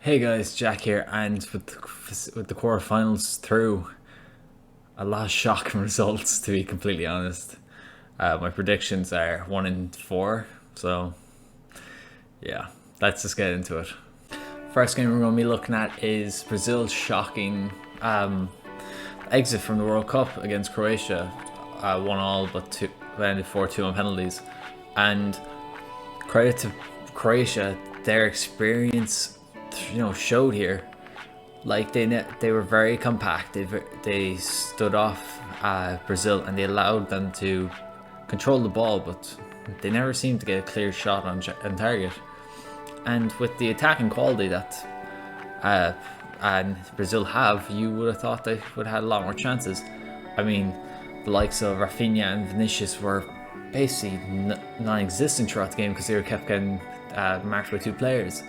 Hey guys, Jack here, and with the quarterfinals through, a lot of shocking results to be completely honest. My predictions are 1-4, so yeah, let's just get into it. First game we're going to be looking at is Brazil's shocking exit from the World Cup against Croatia. 1-1, but ended 4-2 on penalties. And credit to Croatia, their experience showed here. Like they were very compact. They stood off Brazil and they allowed them to control the ball, but they never seemed to get a clear shot on target. And with the attacking quality that and Brazil have, you would have thought they would have had a lot more chances. I mean, the likes of Rafinha and Vinicius were basically non-existent throughout the game because they were kept getting marked by two players.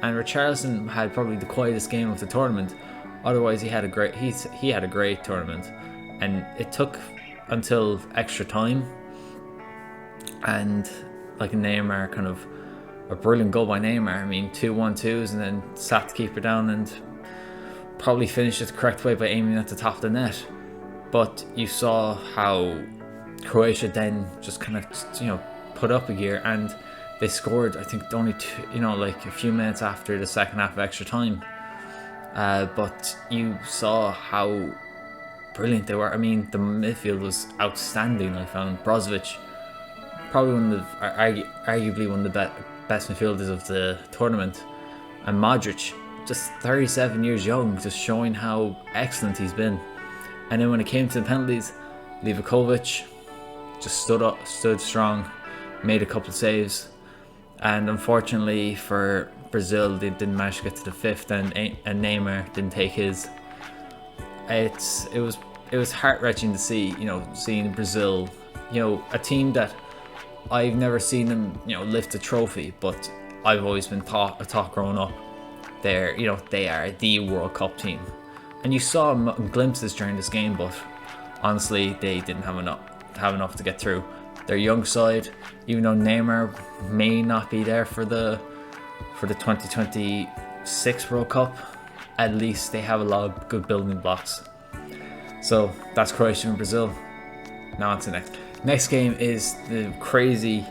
And Richarlison had probably the quietest game of the tournament. Otherwise, he had a great tournament, and it took until extra time. And like Neymar, kind of a brilliant goal by Neymar. I mean, 2-1-2s, and then sat the keeper down and probably finished it the correct way by aiming at the top of the net. But you saw how Croatia then just kind of put up a gear, and they scored, I think, only like a few minutes after the second half of extra time. But you saw how brilliant they were. I mean, the midfield was outstanding. I found Brozovic, probably arguably one of the best midfielders of the tournament, and Modric, just 37 years young, just showing how excellent he's been. And then when it came to the penalties, Livakovic just stood strong, made a couple of saves. And unfortunately for Brazil, they didn't manage to get to the fifth, and Neymar didn't take his. It was heart-wrenching to see, seeing Brazil, a team that I've never seen them, lift a trophy, but I've always been taught growing up, they are the World Cup team, and you saw glimpses during this game, but honestly, they didn't have enough to get through. Their young side, even though Neymar may not be there for the 2026 World Cup, at least they have a lot of good building blocks. So that's Croatia and Brazil. Now on to the next game is the crazy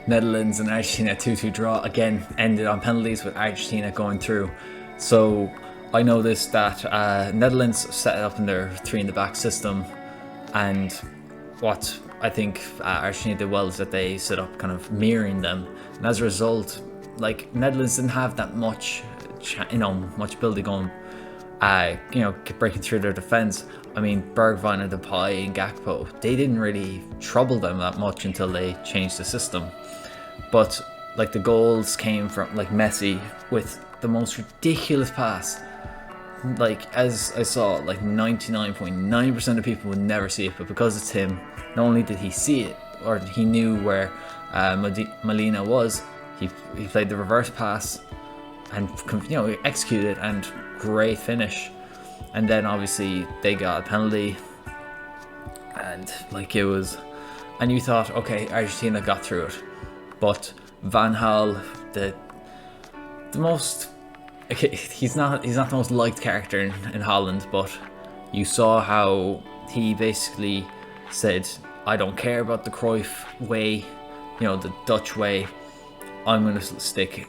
Netherlands and Argentina 2-2 draw. Again, ended on penalties with Argentina going through. So I noticed that Netherlands set up in their three in the back system, and what I think Argentina did well is that they set up kind of mirroring them, and as a result, like, Netherlands didn't have that much building on, breaking through their defense. I mean, Bergwijn and Defy and Gakpo, they didn't really trouble them that much until they changed the system. But like, the goals came from like Messi with the most ridiculous pass. Like, as I saw, like 99.9% of people would never see it, but because it's him, not only did he see it, or he knew where Molina was, he played the reverse pass and executed it, and great finish. And then obviously they got a penalty, and you thought, okay, Argentina got through it, but Van Gaal, the most. Okay, he's not the most liked character in Holland, but you saw how he basically said, I don't care about the Cruyff way, the Dutch way. I'm going to stick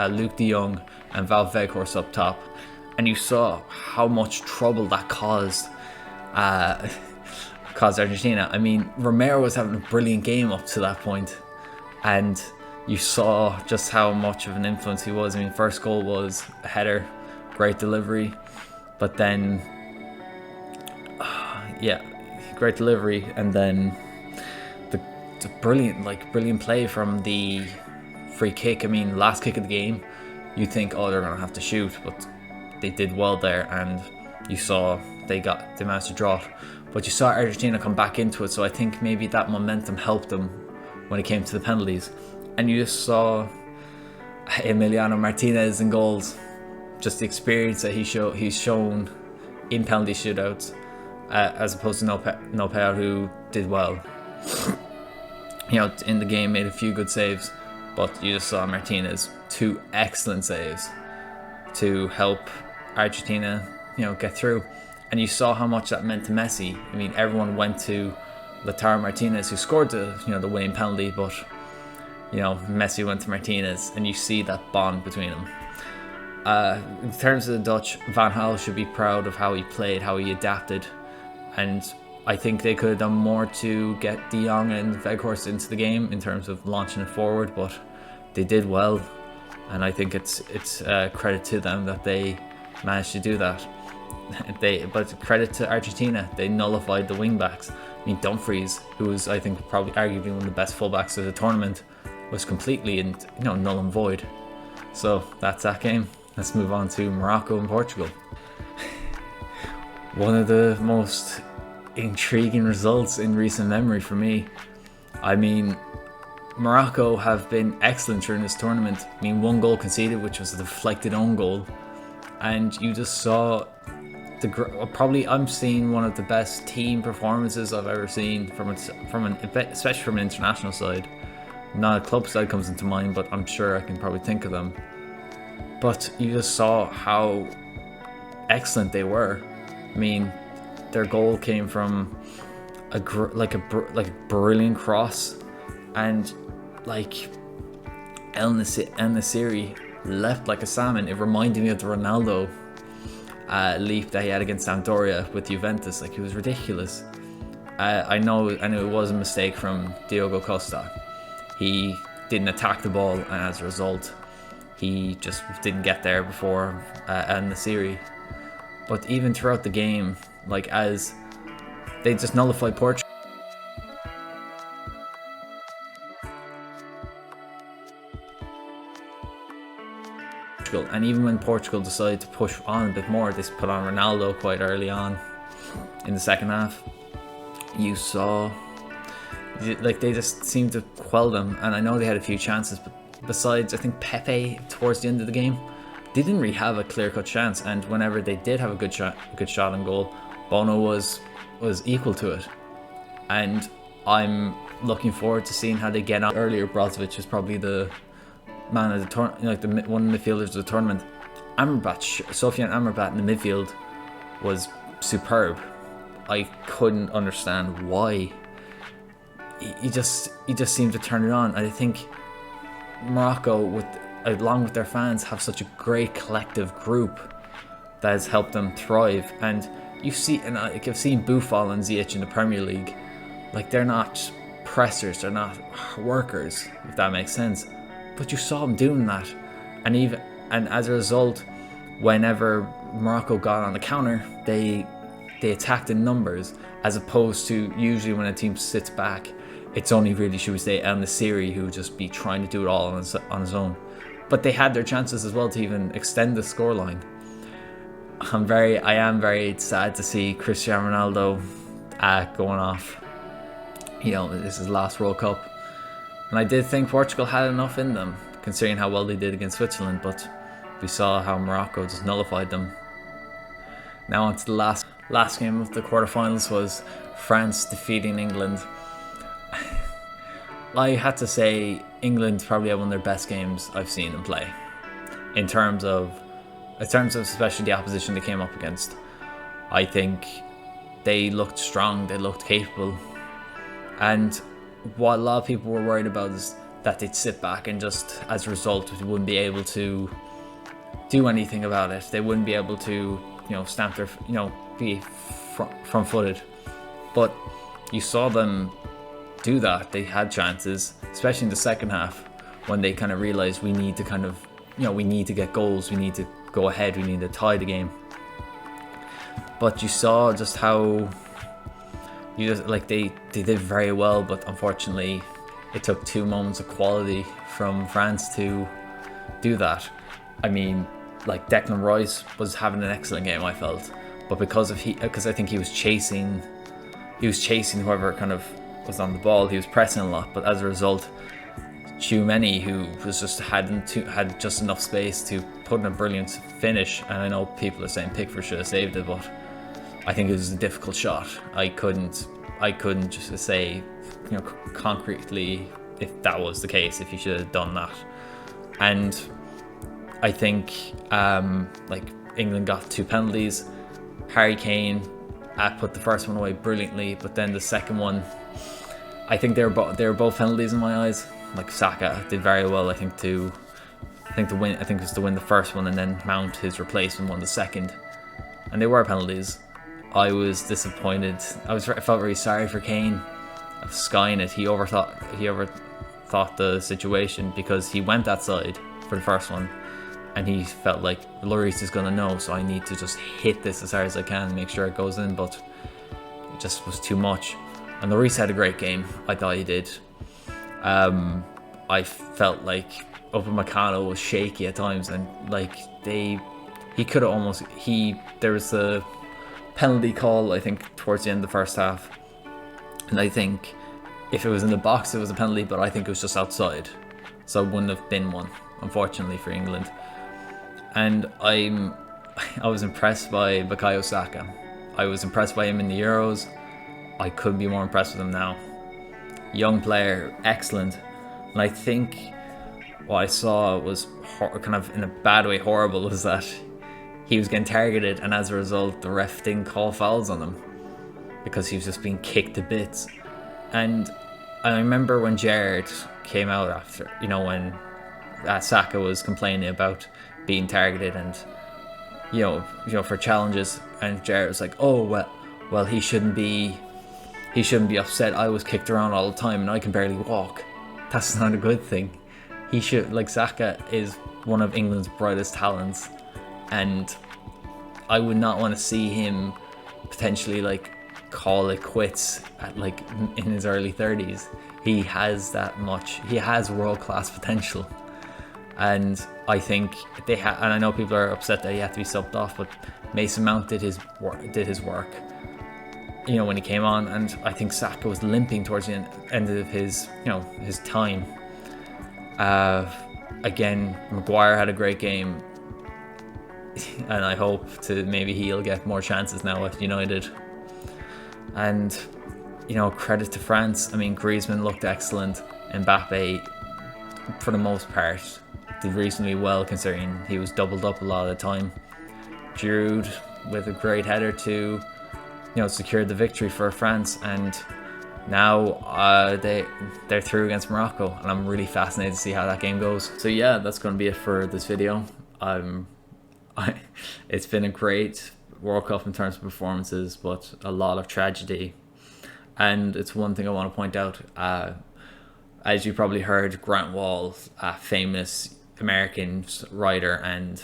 Luke de Jong and Val Weghorst up top. And you saw how much trouble that caused Argentina. I mean, Romero was having a brilliant game up to that point, and you saw just how much of an influence he was. I mean, first goal was a header, great delivery, but then, great delivery, and then the brilliant play from the free kick. I mean, last kick of the game, you think, oh, they're gonna have to shoot, but they did well there, and you saw they managed to draw it. But you saw Argentina come back into it, so I think maybe that momentum helped them when it came to the penalties. And you just saw Emiliano Martinez in goals, just the experience that he's shown in penalty shootouts, as opposed to No Payal, who did well. In the game, made a few good saves, but you just saw Martinez two excellent saves to help Argentina, get through. And you saw how much that meant to Messi. I mean, everyone went to Martinez, who scored the winning penalty, but Messi went to Martinez, and you see that bond between them. In terms of the Dutch, Van Gaal should be proud of how he played, how he adapted, and I think they could have done more to get De Jong and Weghorst into the game in terms of launching it forward, but they did well, and I think it's credit to them that they managed to do that. But credit to Argentina, they nullified the wing backs. I mean, Dumfries, who was, I think, probably arguably one of the best fullbacks of the tournament, was completely null and void. So that's that game. Let's move on to Morocco and Portugal. One of the most intriguing results in recent memory for me. I mean, Morocco have been excellent during this tournament. I mean, one goal conceded, which was a deflected own goal, and you just saw probably I'm seeing one of the best team performances I've ever seen especially from an international side. Not a club side comes into mind, but I'm sure I can probably think of them. But you just saw how excellent they were. I mean, their goal came from a brilliant cross, and El Nassiri leapt like a salmon. It reminded me of the Ronaldo leap that he had against Sampdoria with Juventus. It was ridiculous. I know it was a mistake from Diogo Costa. He didn't attack the ball, and as a result, he just didn't get there before El Nassiri. But even throughout the game, as they just nullified Portugal. And even when Portugal decided to push on a bit more, they put on Ronaldo quite early on in the second half. You saw they just seemed to quell them, and I know they had a few chances, but besides, I think Pepe towards the end of the game, they didn't really have a clear-cut chance. And whenever they did have a good shot on goal, Bono was equal to it. And I'm looking forward to seeing how they get on. Earlier, Brozovic was probably the man of the tournament, one of the midfielders of the tournament. Sofiane Amrabat in the midfield was superb. I couldn't understand why. He just seemed to turn it on. I think Morocco, along with their fans, have such a great collective group that has helped them thrive. And I've seen Buffon and Ziyech in the Premier League. They're not pressers, they're not workers, if that makes sense. But you saw them doing that, and as a result, whenever Morocco got on the counter, they attacked in numbers, as opposed to usually when a team sits back, it's only really, should we say, El Nassiri who would just be trying to do it all on his own. But they had their chances as well to even extend the scoreline. I am very sad to see Cristiano Ronaldo going off. This is his last World Cup. And I did think Portugal had enough in them, considering how well they did against Switzerland, but we saw how Morocco just nullified them. Now on to the last game of the quarterfinals, was France defeating England. I had to say England probably had one of their best games I've seen them play. In terms of especially the opposition they came up against. I think they looked strong, they looked capable. And what a lot of people were worried about is that they'd sit back and just, as a result, they wouldn't be able to do anything about it. They wouldn't be able to, stamp their, be front-footed. But you saw them do that. They had chances, especially in the second half, when they kind of realized we need to we need to get goals, we need to go ahead, we need to tie the game. But you saw just how they did very well, but unfortunately it took 2 moments of quality from France to do that. I mean, Declan Rice was having an excellent game, I felt, but because I think he was chasing whoever kind of was on the ball. He was pressing a lot, but as a result, Tchouameni, who was just had just enough space to put in a brilliant finish. And I know people are saying Pickford should have saved it, but I think it was a difficult shot. I couldn't just say, concretely if that was the case, if he should have done that. And I think like England got 2 penalties. Harry Kane put the first one away brilliantly, but then the second one, I think they were both penalties in my eyes. Like Saka did very well, I think to win. I think it was to win the first one, and then Mount, his replacement, won the second, and they were penalties. I was disappointed. I felt very sorry for Kane of skying it. He overthought the situation because he went that side for the first one, and he felt like Lloris is gonna know, so I need to just hit this as hard as I can, make sure it goes in, but it just was too much. And Lloris had a great game. I thought he did. I felt like Upamecano was shaky at times, and like he could have almost there was a penalty call, I think, towards the end of the first half, and I think if it was in the box it was a penalty, but I think it was just outside, so it wouldn't have been one, unfortunately, for England. And I was impressed by Bukayo Saka. I was impressed by him in the Euros. I couldn't be more impressed with him now. Young player, excellent. And I think what I saw was kind of, in a bad way, horrible, was that he was getting targeted, and as a result the ref didn't call fouls on him because he was just being kicked to bits. And I remember when Gerrard came out after, when Saka was complaining about being targeted and for challenges, and Gerrard was like, oh well he shouldn't be upset. I was kicked around all the time and I can barely walk. That's not a good thing. He should, like, Saka is one of England's brightest talents, and I would not want to see him potentially like call it quits at like in his early 30s. He has world-class potential, and I think and I know people are upset that he had to be subbed off, but Mason Mount did his work when he came on, and I think Saka was limping towards the end of his time. Again, Maguire had a great game, and I hope maybe he'll get more chances now at United. And credit to France. I mean, Griezmann looked excellent. Mbappe, for the most part, did reasonably well considering he was doubled up a lot of the time. Giroud with a great header to secured the victory for France, and now they're through against Morocco, and I'm really fascinated to see how that game goes. So yeah, that's going to be it for this video. It's been a great World Cup in terms of performances, but a lot of tragedy. And it's one thing I want to point out. As you probably heard, Grant Wahl, a famous American writer and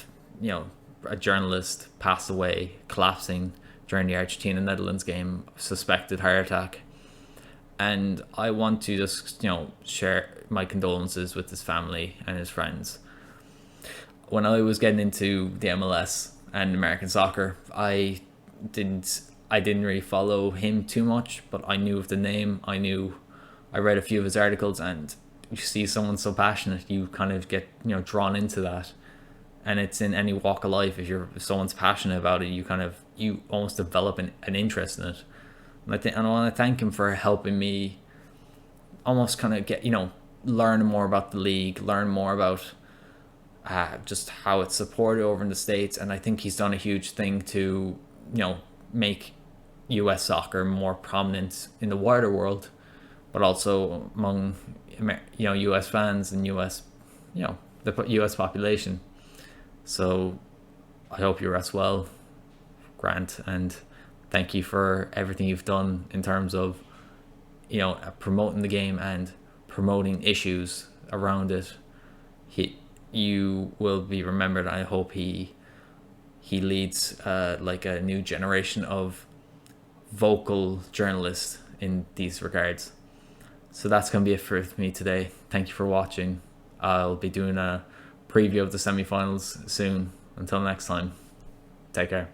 a journalist, passed away, collapsing during the Argentina-Netherlands game, suspected heart attack. And I want to just share my condolences with his family and his friends. When I was getting into the MLS and American soccer, I didn't really follow him too much, but I knew of the name. I read a few of his articles, and you see someone so passionate, you kind of get drawn into that. And it's in any walk of life. If someone's passionate about it, you almost develop an interest in it. And I want to thank him for helping me almost kind of get learn more about the league, learn more about just how it's supported over in the States. And I think he's done a huge thing to make US soccer more prominent in the wider world, but also among US fans and the US population. So I hope you rest well, Grant, and thank you for everything you've done in terms of promoting the game and promoting issues around it. You will be remembered. I hope he leads like a new generation of vocal journalists in these regards. So that's going to be it for me today. Thank you for watching. I'll be doing a preview of the semi-finals soon. Until next time, take care.